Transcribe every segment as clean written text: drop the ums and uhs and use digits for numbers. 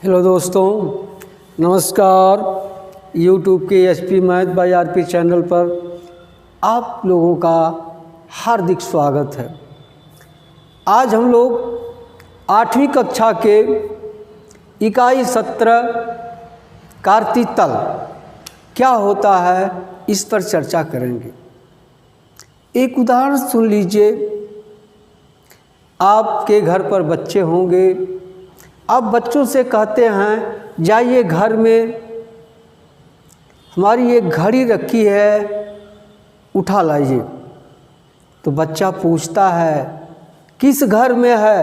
Hello दोस्तों, नमस्कार। YouTube के SP math by RP channel पर आप लोगों का हार्दिक स्वागत है। आज हम लोग 8वीं कक्षा के इकाई 17 कार्तीय तल क्या होता है इस पर चर्चा करेंगे। एक उदाहरण सुन लीजिए। आपके घर पर बच्चे होंगे, आप बच्चों से कहते हैं जाइए घर में हमारी एक घड़ी रखी है, उठा लाइए। तो बच्चा पूछता है किस घर में है,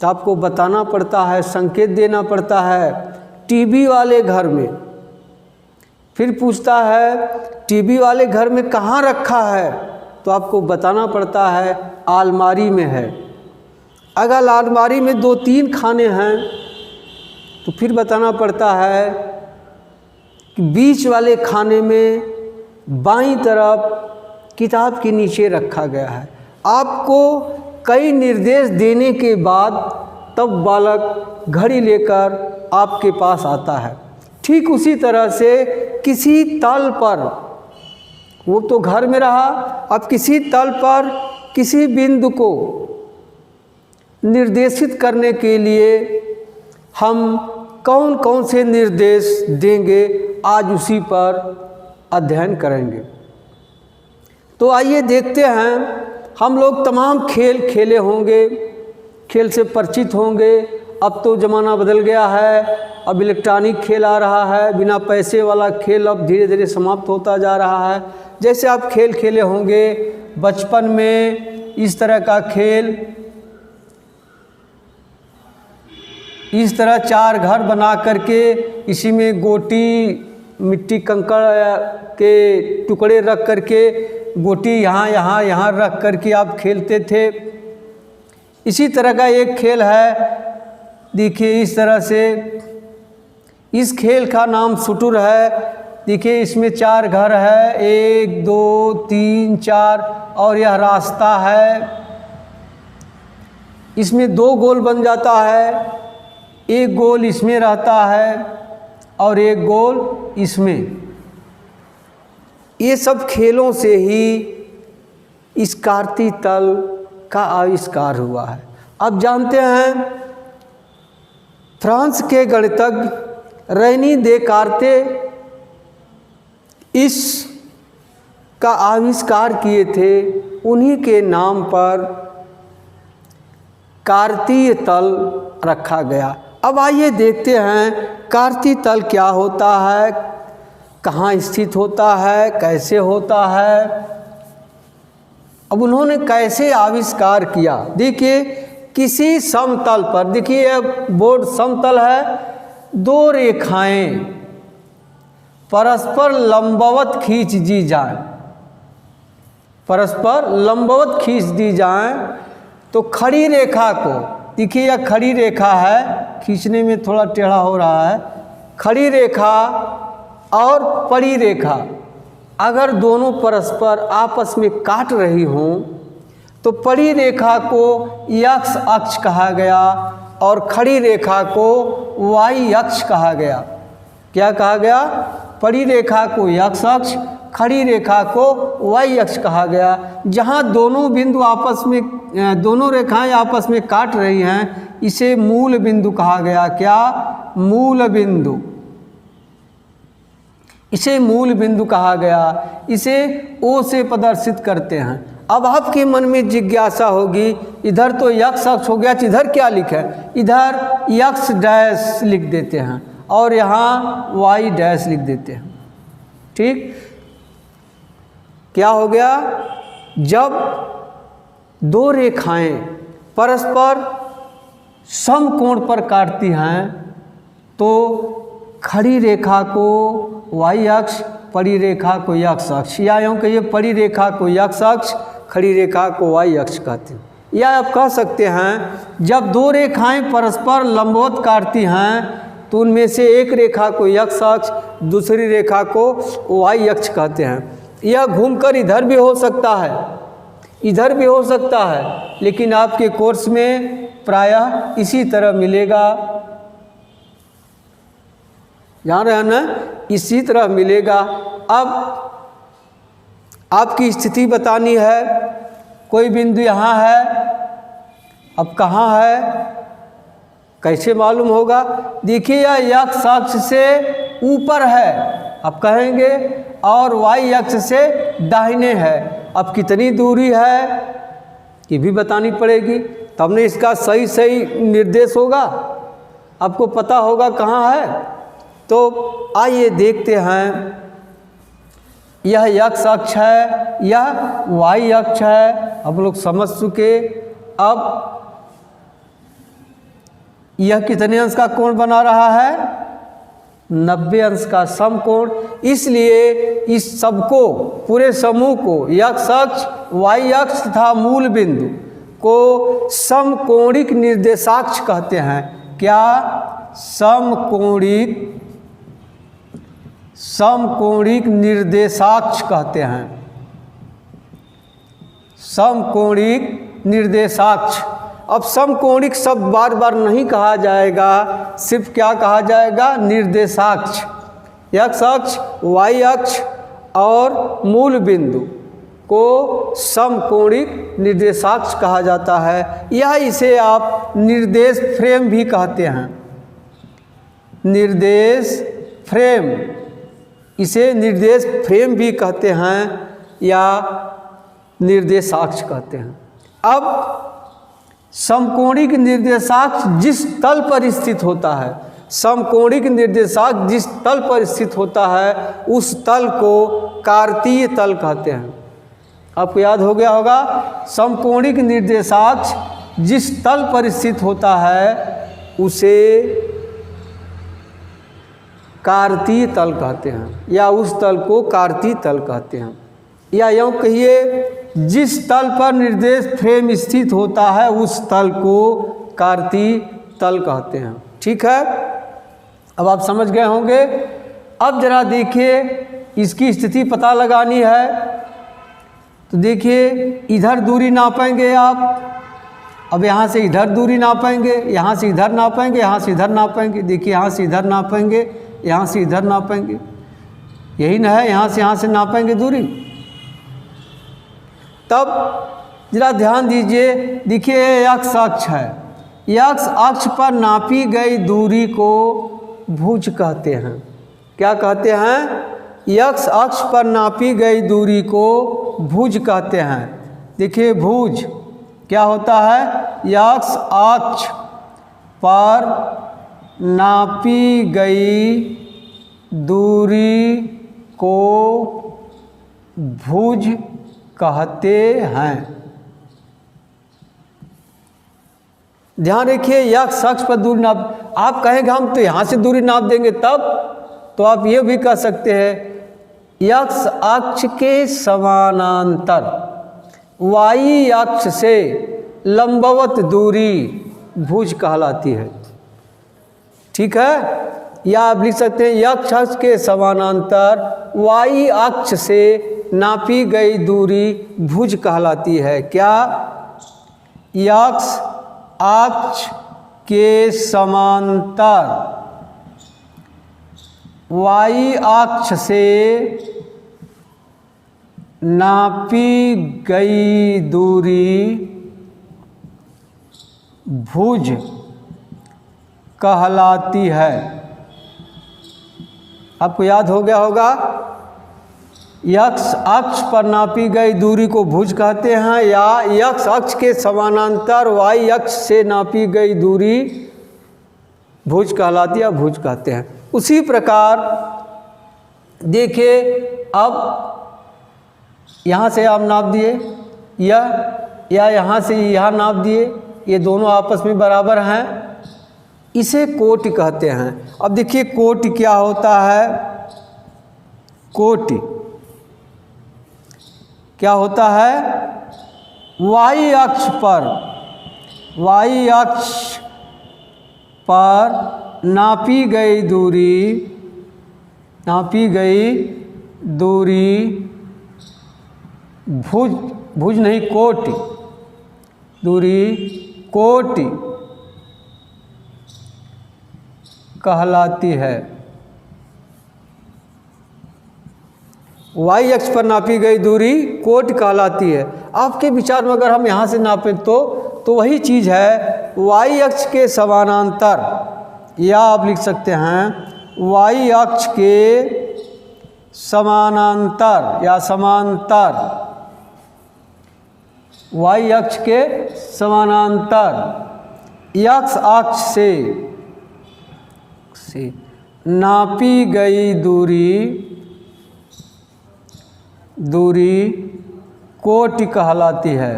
तो आपको बताना पड़ता है, संकेत देना पड़ता है टीवी वाले घर में। फिर पूछता है टीवी वाले घर में कहाँ रखा है, तो आपको बताना पड़ता है अलमारी में है। अगर अलमारी में 2-3 खाने हैं तो फिर बताना पड़ता है कि बीच वाले खाने में बाईं तरफ किताब के नीचे रखा गया है। आपको कई निर्देश देने के बाद तब बालक घड़ी लेकर आपके पास आता है। ठीक उसी तरह से किसी तल पर, वो तो घर में रहा, अब किसी तल पर किसी बिंदु को निर्देशित करने के लिए हम कौन कौन से निर्देश देंगे, आज उसी पर अध्ययन करेंगे। तो आइए देखते हैं। हम लोग तमाम खेल खेले होंगे, खेल से परिचित होंगे। अब तो ज़माना बदल गया है, अब इलेक्ट्रॉनिक खेल आ रहा है, बिना पैसे वाला खेल अब धीरे धीरे समाप्त होता जा रहा है। जैसे आप खेल खेले होंगे बचपन में, इस तरह का खेल, इस तरह 4 घर बना करके इसी में गोटी, मिट्टी कंकड़ के टुकड़े रख करके गोटी यहाँ रख करके आप खेलते थे। इसी तरह का एक खेल है, देखिए इस तरह से। इस खेल का नाम सुटुर है। देखिए इसमें 4 घर है, 1 2 3 4, और यह रास्ता है। इसमें 2 गोल बन जाता है, एक गोल इसमें रहता है और एक गोल इसमें। ये सब खेलों से ही इस कार्तीय तल का आविष्कार हुआ है। अब जानते हैं फ्रांस के गणितज्ञ रेनी देकार्ते इस का आविष्कार किए थे। उन्हीं के नाम पर कार्तीय तल रखा गया। अब आइए देखते हैं कार्तीय तल क्या होता है, कहाँ स्थित होता है, कैसे होता है। अब उन्होंने कैसे आविष्कार किया। देखिए किसी समतल पर, देखिए यह बोर्ड समतल है, 2 रेखाएं परस्पर लंबवत खींच दी जाएं, परस्पर लंबवत खींच दी जाएं तो खड़ी रेखा को, देखिए यह खड़ी रेखा है, खींचने में थोड़ा टेढ़ा हो रहा है। खड़ी रेखा और पड़ी रेखा अगर दोनों परस्पर आपस में काट रही हों तो पड़ी रेखा को x अक्ष कहा गया और खड़ी रेखा को y अक्ष कहा गया। क्या कहा गया? पड़ी रेखा को x अक्ष, खड़ी रेखा को y अक्ष कहा गया। जहाँ दोनों बिंदु आपस में, दोनों रेखाएं आपस में काट रही हैं, इसे मूल बिंदु कहा गया। क्या? मूल बिंदु। इसे मूल बिंदु कहा गया। इसे O से प्रदर्शित करते हैं। अब आपके मन में जिज्ञासा होगी, इधर तो x अक्ष हो गया, इधर क्या लिखा है? इधर x डैश लिख देते हैं और यहाँ y डैश लिख देते हैं। ठीक, क्या हो गया? जब 2 रेखाएं परस्पर समकोण पर काटती हैं तो खड़ी रेखा को y अक्ष, पड़ी रेखा को x अक्ष, या यूँ कहिए पड़ी रेखा को x अक्ष, खड़ी रेखा को y अक्ष कहते हैं। या आप कह सकते हैं जब 2 रेखाएं परस्पर लंबवत काटती हैं तो उनमें से एक रेखा को x अक्ष, दूसरी रेखा को y अक्ष कहते हैं। यह घूमकर इधर भी हो सकता है, इधर भी हो सकता है, लेकिन आपके कोर्स में प्रायः इसी तरह मिलेगा। जान रहे हैं ना, इसी तरह मिलेगा। अब आपकी स्थिति बतानी है, कोई बिंदु यहाँ है, अब कहाँ है, कैसे मालूम होगा? देखिए यह x अक्ष से ऊपर है, अब कहेंगे, और y अक्ष से दाहिने है। अब कितनी दूरी है ये भी बतानी पड़ेगी, तब ने इसका सही सही निर्देश होगा, आपको पता होगा कहाँ है। तो आइए देखते हैं, यह x अक्ष है, यह y अक्ष है, अब लोग समझ चुके। अब यह कितने अंश का कोण बना रहा है? 90 अंश का समकोण। इसलिए इस सबको, पूरे समूह को, x अक्ष, y अक्ष तथा मूल बिंदु को समकोणिक निर्देशाक्ष कहते हैं। क्या? समकोणिक निर्देशाक्ष कहते हैं। समकोणिक निर्देशाक्ष। अब समकोणिक शब्द बार बार नहीं कहा जाएगा, सिर्फ क्या कहा जाएगा? निर्देशाक्ष। x अक्ष, y अक्ष और मूल बिंदु को समकोणिक निर्देशाक्ष कहा जाता है, या इसे आप निर्देश फ्रेम भी कहते हैं। निर्देश फ्रेम, इसे निर्देश फ्रेम भी कहते हैं या निर्देशाक्ष कहते हैं। अब समकोणिक निर्देशाक्ष जिस तल पर स्थित होता है, समकोणिक निर्देशाक्ष जिस तल पर स्थित होता है, उस तल को कार्तीय तल कहते हैं। आपको याद हो गया होगा, समकोणिक निर्देशाक्ष जिस तल पर स्थित होता है उसे कार्तीय तल कहते हैं, या उस तल को कार्तीय तल कहते हैं। या यूँ कहिए, जिस तल पर निर्देश फ्रेम स्थित होता है उस तल को कार्तीय तल कहते हैं। ठीक है, अब आप समझ गए होंगे। अब जरा देखिए, इसकी स्थिति पता लगानी है, तो देखिए इधर दूरी नापेंगे आप। अब यहाँ से इधर दूरी नापेंगे, यहाँ से इधर नापेंगे, यहाँ से इधर नापेंगे। देखिए यहाँ से इधर नापेंगे, यहाँ से इधर नापेंगे, यही ना है, यहाँ से नापेंगे दूरी। तब जरा ध्यान दीजिए, देखिए x अक्ष है, x अक्ष पर नापी गई दूरी को भुज कहते हैं। क्या कहते हैं? x अक्ष पर नापी गई दूरी को भुज कहते हैं। देखिए भुज क्या होता है? x अक्ष पर नापी गई दूरी को भुज कहते हैं। ध्यान रखिए, x अक्ष पर दूरी नाप, आप कहेंगे हम तो यहाँ से दूरी नाप देंगे, तब तो आप ये भी कह सकते हैं x अक्ष के समानांतर y अक्ष से लंबवत दूरी भुज कहलाती है। ठीक है, या आप लिख सकते हैं x अक्ष के समानांतर y अक्ष से नापी गई दूरी भुज कहलाती है। क्या? x अक्ष के समांतर y अक्ष से नापी गई दूरी भुज कहलाती है। आपको याद हो गया होगा, x अक्ष पर नापी गई दूरी को भुज कहते हैं, या x अक्ष के समानांतर y अक्ष से नापी गई दूरी भुज कहलाती है, भुज कहते हैं। उसी प्रकार देखिए, अब यहाँ से आप नाप दिए, या यहाँ से यहाँ नाप दिए, ये दोनों आपस में बराबर हैं, इसे कोटि कहते हैं। अब देखिए कोटि क्या होता है? कोटि क्या होता है? y अक्ष पर नापी गई दूरी भुज नहीं, कोटि, दूरी कोटि कहलाती है। वाई अक्ष पर नापी गई दूरी कोटि कहलाती है। आपके विचार में अगर हम यहाँ से नापें तो वही चीज़ है वाई अक्ष के समानांतर, या आप लिख सकते हैं वाई अक्ष के समानांतर या समांतर, वाई अक्ष के समानांतर एक्स अक्ष से नापी गई दूरी कोटि कहलाती है,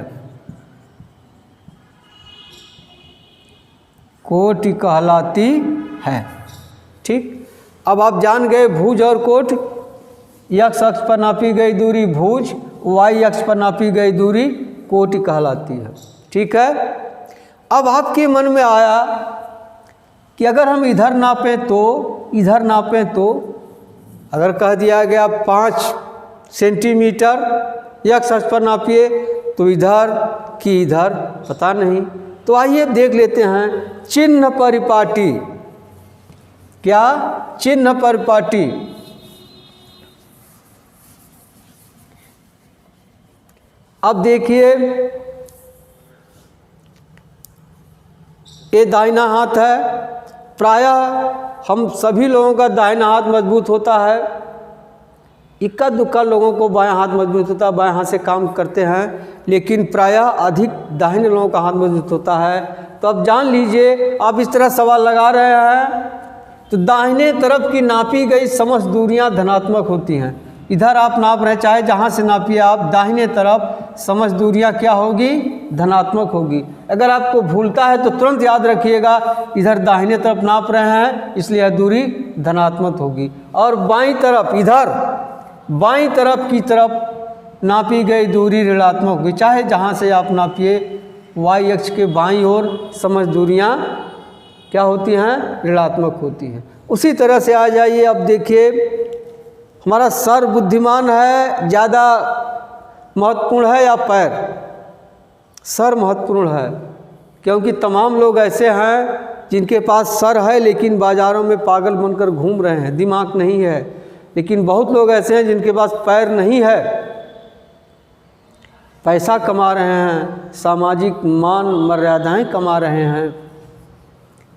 कोटि कहलाती है। ठीक, अब आप जान गए भुज और कोट। एक्स अक्ष पर नापी गई दूरी भुज, वाई अक्ष पर नापी गई दूरी कोटि कहलाती है। ठीक है, अब आपके मन में आया कि अगर हम इधर नापें तो अगर कह दिया गया 5 सेंटीमीटर एक्स अक्ष पर नापिए तो इधर कि इधर पता नहीं, तो आइए देख लेते हैं चिन्ह परिपाटी। क्या? चिन्ह परिपाटी। अब देखिए ये दाहिना हाथ है, प्रायः हम सभी लोगों का दाहिना हाथ मजबूत होता है, इक्का दुक्का लोगों को बायां हाथ मजबूत होता है, बाएं हाथ से काम करते हैं, लेकिन प्रायः अधिक दाहिने लोगों का हाथ मजबूत होता है। तो अब जान लीजिए, आप इस तरह सवाल लगा रहे हैं तो दाहिने तरफ की नापी गई समस्त दूरियां धनात्मक होती हैं। इधर आप नाप रहे, चाहे जहाँ से नापिए आप, दाहिने तरफ समस्त दूरियां क्या होगी? धनात्मक होगी। अगर आपको भूलता है तो तुरंत याद रखिएगा, इधर दाहिने तरफ नाप रहे हैं इसलिए यह दूरी धनात्मक होगी, और बाईं तरफ, इधर बाईं तरफ की तरफ नापी गई दूरी ऋणात्मक होगी। चाहे जहाँ से आप नापिए, वाई अक्ष के बाईं ओर समस्त दूरियां क्या होती हैं? ऋणात्मक होती हैं। उसी तरह से आ जाइए, अब देखिए हमारा सर बुद्धिमान है, ज़्यादा महत्वपूर्ण है या पैर? सर महत्वपूर्ण है, क्योंकि तमाम लोग ऐसे हैं जिनके पास सर है लेकिन बाज़ारों में पागल बनकर घूम रहे हैं, दिमाग नहीं है। लेकिन बहुत लोग ऐसे हैं जिनके पास पैर नहीं है, पैसा कमा रहे हैं, सामाजिक मान मर्यादाएं कमा रहे हैं,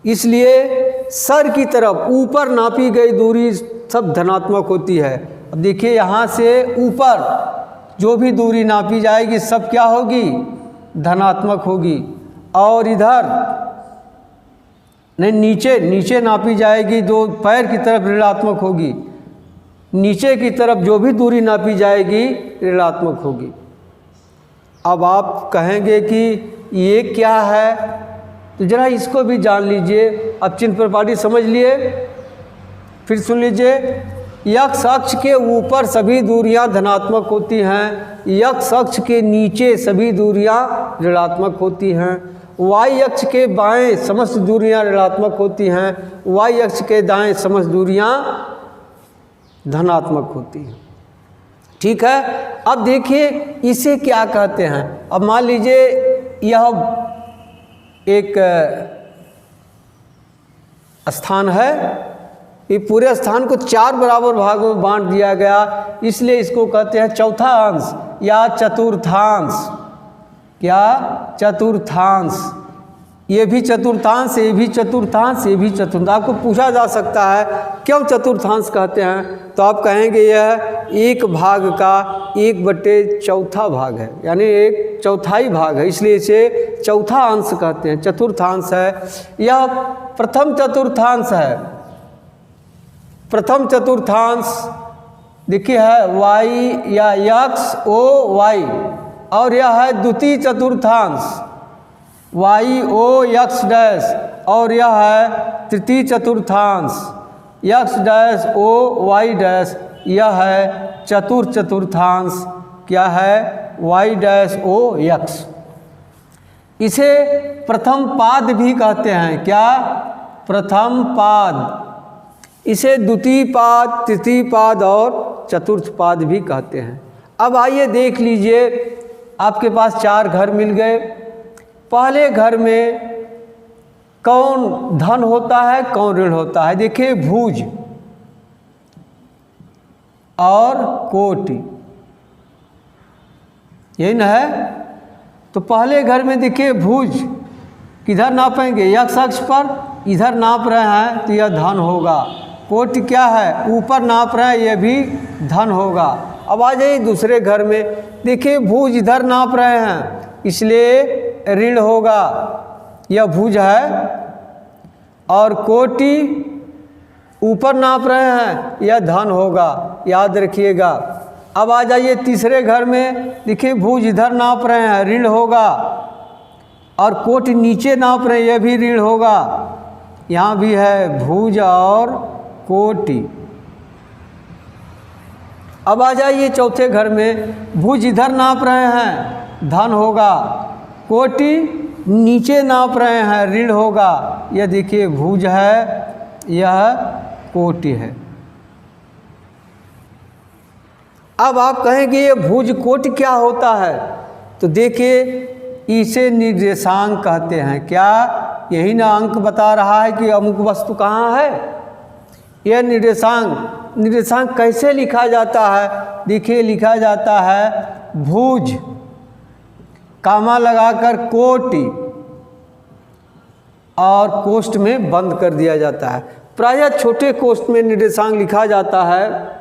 इसलिए सर की तरफ ऊपर नापी गई दूरी सब धनात्मक होती है। अब देखिए यहाँ से ऊपर जो भी दूरी नापी जाएगी सब क्या होगी? धनात्मक होगी। और इधर नहीं, नीचे नापी जाएगी जो पैर की तरफ ऋणात्मक होगी, नीचे की तरफ जो भी दूरी नापी जाएगी ऋणात्मक होगी। अब आप कहेंगे कि ये क्या है, तो जरा इसको भी जान लीजिए। अब चिन्ह परिपाटी समझ लिए, फिर सुन लीजिए। एक्स अक्ष के ऊपर सभी दूरियां धनात्मक होती हैं, एक्स अक्ष के नीचे सभी दूरियां ऋणात्मक होती हैं, वाई अक्ष के बाएं समस्त दूरियां ऋणात्मक होती हैं, वाई अक्ष के दाएं समस्त दूरियां धनात्मक होती हैं। ठीक है, अब देखिए इसे क्या कहते हैं। अब मान लीजिए यह एक स्थान है, ये पूरे स्थान को 4 बराबर भागों में बांट दिया गया, इसलिए इसको कहते हैं चौथा अंश या चतुर्थांश। क्या? चतुर्थांश। ये भी चतुर्थांश, ये भी चतुर्थांश, ये भी चतुर्थांश। आपको पूछा जा सकता है क्यों चतुर्थांश कहते हैं, तो आप कहेंगे यह 1 भाग का 1/4 भाग है, यानी 1/4 भाग है, इसलिए इसे चौथा अंश कहते हैं, चतुर्थांश है। यह प्रथम चतुर्थांश है। प्रथम चतुर्थांश देखिए है वाई या एक्स ओ वाई, और यह है द्वितीय चतुर्थांश वाई ओ एक्स डैश, और यह है तृतीय चतुर्थांश x dash o y dash, यह है चतुर्थ चतुर्थांश क्या है? Y dash o x. इसे प्रथम पाद भी कहते हैं। क्या? प्रथम पाद। इसे द्वितीय पाद, तृतीय पाद और चतुर्थ पाद भी कहते हैं। अब आइए देख लीजिए, आपके पास 4 घर मिल गए। पहले घर में कौन धन होता है, कौन ऋण होता है? देखिए भुज, और कोटि, यही ना है। तो पहले घर में देखिए भुज किधर नापेंगे, x अक्ष पर, इधर नाप रहे हैं तो यह धन होगा। कोटि क्या है, ऊपर नाप रहे हैं, यह भी धन होगा। अब आ जाइए दूसरे घर में, देखिए भुज इधर नाप रहे हैं इसलिए ऋण होगा, यह भुज है। और कोटि ऊपर नाप रहे हैं, यह धन होगा, याद रखिएगा। अब आ जाइए तीसरे घर में, देखिए भुज इधर नाप रहे हैं, ऋण होगा। और कोटि नीचे नाप रहे हैं, यह भी ऋण होगा। यहाँ भी है भुज और कोटि। अब आ जाइए चौथे घर में, भुज इधर नाप रहे हैं, धन होगा। कोटि नीचे नाप रहे हैं, ऋण होगा। यह देखिए भुज है, यह कोटि है। अब आप कहेंगे ये भुज कोटि क्या होता है, तो देखिए इसे निर्देशांक कहते हैं। क्या, यही ना अंक बता रहा है कि अमुक वस्तु कहाँ है। यह निर्देशांक, निर्देशांक कैसे लिखा जाता है, देखिए लिखा जाता है भुज कामा लगाकर कोटि और कोष्ठ में बंद कर दिया जाता है। प्रायः छोटे कोष्ठ में निर्देशांक लिखा जाता है,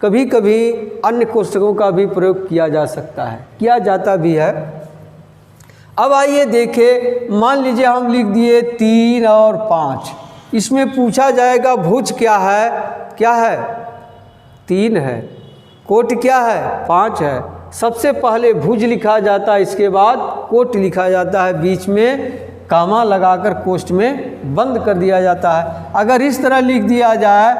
कभी कभी अन्य कोष्ठकों का भी प्रयोग किया जा सकता है, किया जाता भी है। अब आइए देखें, मान लीजिए हम लिख दिए 3 और 5, इसमें पूछा जाएगा भुज क्या है, क्या है 3 है, कोटि क्या है 5 है। सबसे पहले भुज लिखा जाता है, इसके बाद कोटि लिखा जाता है, बीच में कामा लगाकर कोष्ठ में बंद कर दिया जाता है। अगर इस तरह लिख दिया जाए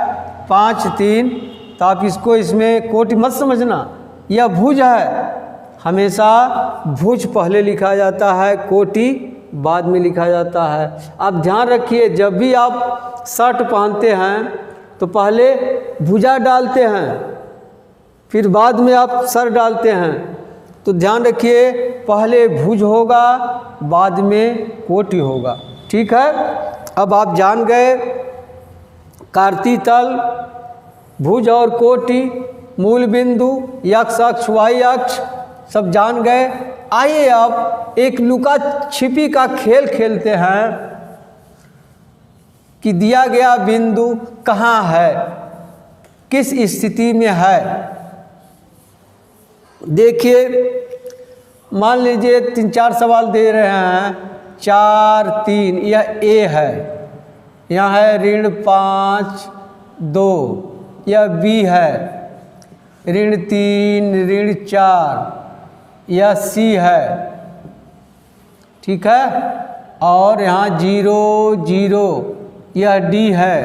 5 3, तो आप इसको इसमें कोटि मत समझना, यह भुज है। हमेशा भुज पहले लिखा जाता है, कोटि बाद में लिखा जाता है। आप ध्यान रखिए, जब भी आप शर्ट पहनते हैं तो पहले भुजा डालते हैं, फिर बाद में आप सर डालते हैं। तो ध्यान रखिए, पहले भुज होगा, बाद में कोटि होगा, ठीक है। अब आप जान गए कार्ती तल, भुज और कोटि, मूल बिंदु, x अक्ष, y अक्ष सब जान गए। आइए अब एक लुका छिपी का खेल खेलते हैं कि दिया गया बिंदु कहाँ है, किस स्थिति में है। देखिए, मान लीजिए 3-4 सवाल दे रहे हैं, 4 3, यह A है, यहाँ है ऋण 5 2, यह B है ऋण 3 ऋण 4, यह C है, ठीक है। और यहाँ 0 0, यह D है,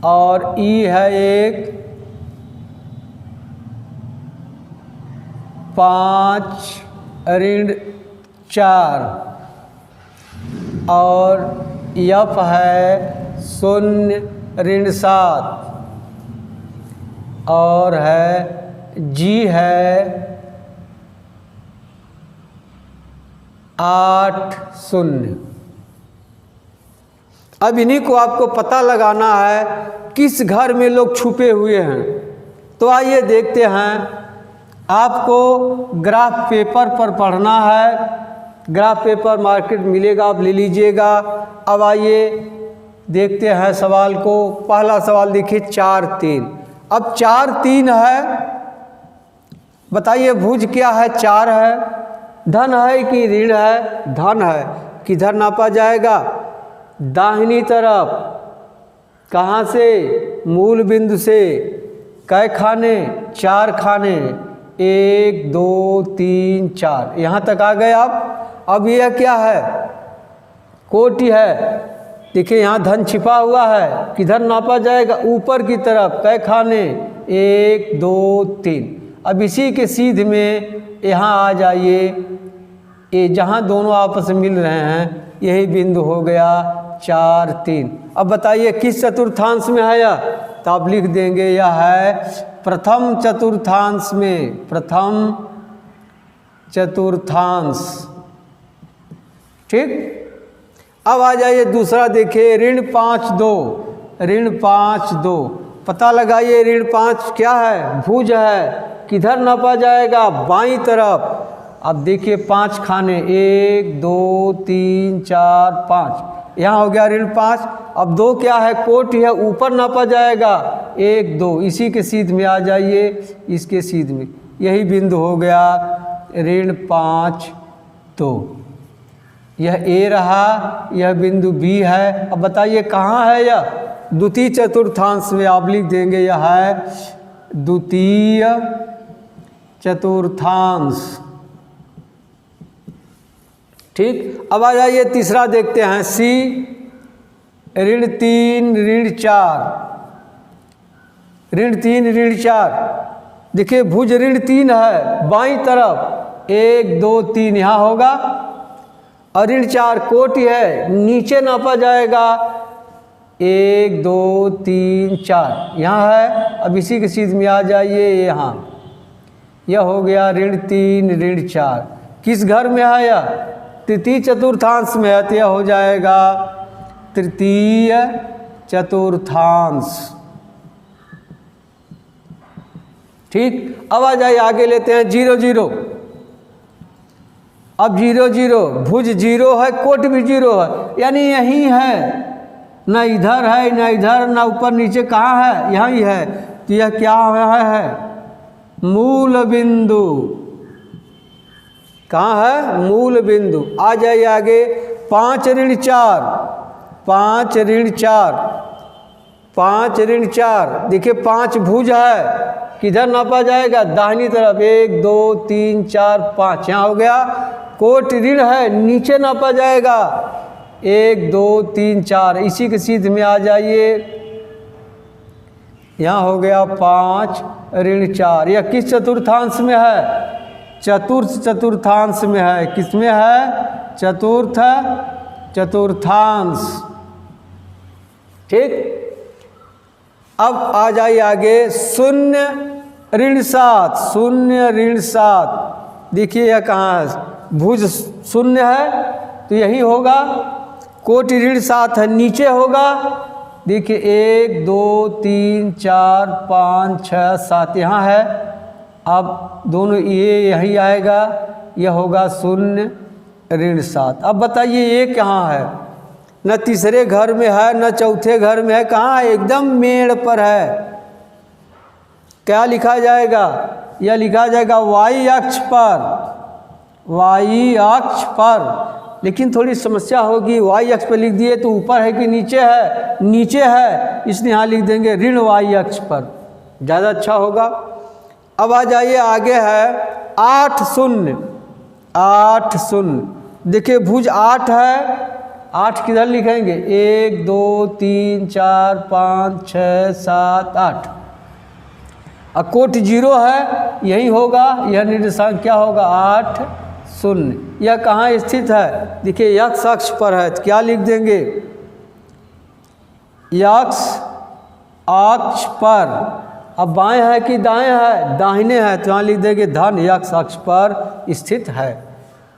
और E है 1 5 ऋण 4, और F है 0 ऋण 7, और है G है 8 0। अब इन्हीं को आपको पता लगाना है किस घर में लोग छुपे हुए हैं। तो आइए देखते हैं, आपको ग्राफ पेपर पर पढ़ना है, ग्राफ पेपर मार्केट मिलेगा, आप ले लीजिएगा। अब आइए देखते हैं सवाल को। पहला सवाल देखिए 4 3। अब 4 3 है, बताइए भुज क्या है, 4 है, धन है कि ऋण है, धन है। किधर नापा जाएगा, दाहिनी तरफ, कहाँ से, मूल बिंदु से। कै खाने, 4 खाने, 1 2 3 4, यहाँ तक आ गए आप। अब यह क्या है, कोटि है। देखिए यहाँ धन छिपा हुआ है, किधर नापा जाएगा, ऊपर की तरफ। कै खाने, 1 2 3। अब इसी के सीध में यहाँ आ जाइए, ये जहाँ दोनों आपस में मिल रहे हैं यही बिंदु हो गया 4 3। अब बताइए किस चतुर्थांश में है यह, तो आप लिख देंगे यह है प्रथम चतुर्थांश में, प्रथम चतुर्थांश, ठीक। अब आ जाइए दूसरा, देखिए ऋण 5 2, ऋण 5 2। पता लगाइए ऋण 5 क्या है, भुज है। किधर नापा जाएगा, बाईं तरफ। अब देखिए 5 खाने, 1 2 3 4 5, यहाँ हो गया ऋण 5। अब 2 क्या है, कोटि है, ऊपर नापा जाएगा 1 2, इसी के सीध में आ जाइए, इसके सीध में, यही बिंदु हो गया ऋण 5 2। यह ए रहा, यह बिंदु बी है। अब बताइए कहाँ है यह, द्वितीय चतुर्थांश में। आप लिख देंगे यह है द्वितीय चतुर्थांश। ठीक, अब आ जाइए तीसरा देखते हैं, सी ऋण 3 ऋण 4, ऋण 3 ऋण 4। देखिए भुज ऋण 3 है, बाईं तरफ 1 2 3 यहाँ होगा, और ऋण 4 कोटि है, नीचे नापा जाएगा 1 2 3 4, यहाँ है। अब इसी के सीध में आ जाइए, यहाँ यह हो गया ऋण 3 ऋण 4। किस घर में है यह, तृतीय चतुर्थांश में है, तो यह हो जाएगा तृतीय चतुर्थांश। ठीक, अब आ जाइए आगे लेते हैं 0 0। अब 0 0, भुज 0 है, कोट भी 0 है, यानी यही है, ना इधर है ना इधर, ना ऊपर नीचे, कहाँ है, यहाँ ही है। तो यह क्या है, मूल बिंदु। कहाँ है, मूल बिंदु। आ जाइए आगे 5 ऋण 4, 5 ऋण 4, 5 ऋण 4। देखिए 5 भुज है, किधर नापा जाएगा, दाहिनी तरफ 1 2 3 4 5, यहाँ हो गया। कोट ऋण है, नीचे नापा जाएगा 1 2 3 4, इसी के सीध में आ जाइए, यहाँ हो गया 5 ऋण 4। यह किस चतुर्थांश में है, चतुर्थ चतुर्थांश में है। किस में है, चतुर्थ चतुर्थांश। ठीक, अब आ जाइए आगे 0 ऋण 7, 0 ऋण 7। देखिए यह कहाँ है, भुज 0 है, तो यही होगा। कोटि ऋण 7 है, नीचे होगा। देखिए 1 2 3 4 5 6 7, यहाँ है। अब दोनों ये यही आएगा, यह होगा 0 ऋण 7। अब बताइए ये कहाँ है, न तीसरे घर में है न चौथे घर में है, कहाँ है, एकदम मेड़ पर है। क्या लिखा जाएगा, यह लिखा जाएगा वाई अक्ष पर, वाई अक्ष पर। लेकिन थोड़ी समस्या होगी, वाई अक्ष पर लिख दिए तो ऊपर है कि नीचे है, नीचे है, इसलिए यहाँ लिख देंगे ऋण वाई अक्ष पर, ज़्यादा अच्छा होगा। अब आ जाइए आगे है 8 0, 8 0। देखिए भुज 8 है, 8 किधर लिखेंगे, 1 2 3 4 5 6 7 8। अब कोट 0 है, यही होगा, यह निर्देशांक क्या होगा 8 0। यह कहाँ स्थित है, देखिए यक्ष अक्ष पर है, तो क्या लिख देंगे, यक्ष अक्ष पर। अब बाएं है कि दाएं है, दाहिने है, तो यहाँ लिख देंगे धन यक्ष अक्ष पर स्थित है।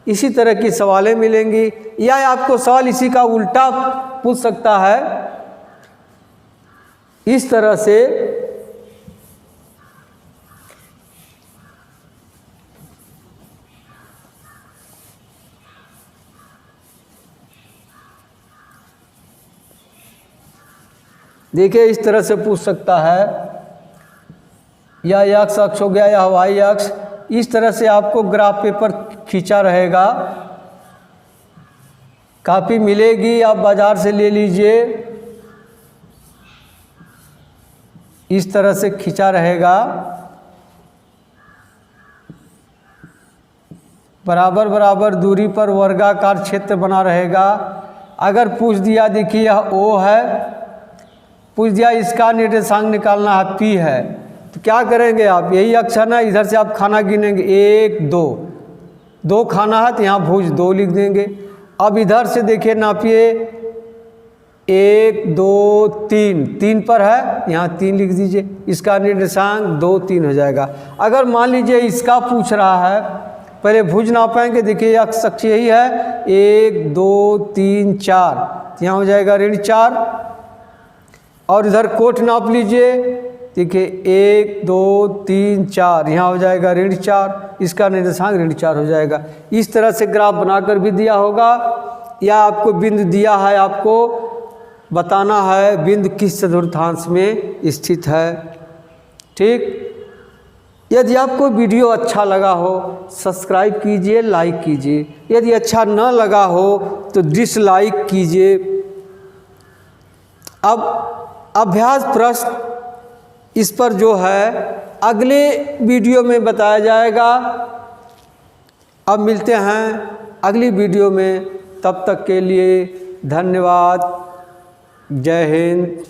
इसी तरह की सवालें मिलेंगी, या आपको सवाल इसी का उल्टा पूछ सकता है, इस तरह से। देखिए इस तरह से पूछ सकता है, या यक्ष अक्ष हो गया या वाई अक्ष। इस तरह से आपको ग्राफ पेपर खींचा रहेगा, कापी मिलेगी, आप बाज़ार से ले लीजिए। इस तरह से खींचा रहेगा, बराबर बराबर दूरी पर वर्गाकार क्षेत्र बना रहेगा। अगर पूछ दिया, देखिए यह O है, पूछ दिया इसका निर्देशांक निकालना है P है, तो क्या करेंगे आप, यही अक्ष है ना, इधर से आप खाना गिनेंगे 1 2, 2 खाना है तो यहाँ भुज 2 लिख देंगे। अब इधर से देखिए नापिए 1 2 3, 3 पर है, यहाँ 3 लिख दीजिए, इसका निर्देशांक 2 3 हो जाएगा। अगर मान लीजिए इसका पूछ रहा है, पहले भुज नापेंगे, देखिए अक्ष अक्ष यही है 1 2 3 4, यहाँ हो जाएगा ऋण 4। और इधर कोट नाप लीजिए। देखिए 1 2 3 4 यहाँ हो जाएगा ऋण 4, इसका निर्देशांक ऋण 4 हो जाएगा। इस तरह से ग्राफ बनाकर भी दिया होगा, या आपको बिंदु दिया है, आपको बताना है बिंदु किस चतुर्थांश में स्थित है। ठीक। यदि आपको वीडियो अच्छा लगा हो सब्सक्राइब कीजिए, लाइक कीजिए। यदि अच्छा न लगा हो तो डिसलाइक कीजिए। अब अभ्यास प्रश्न इस पर जो है अगले वीडियो में बताया जाएगा। अब मिलते हैं अगली वीडियो में, तब तक के लिए धन्यवाद। जय हिंद।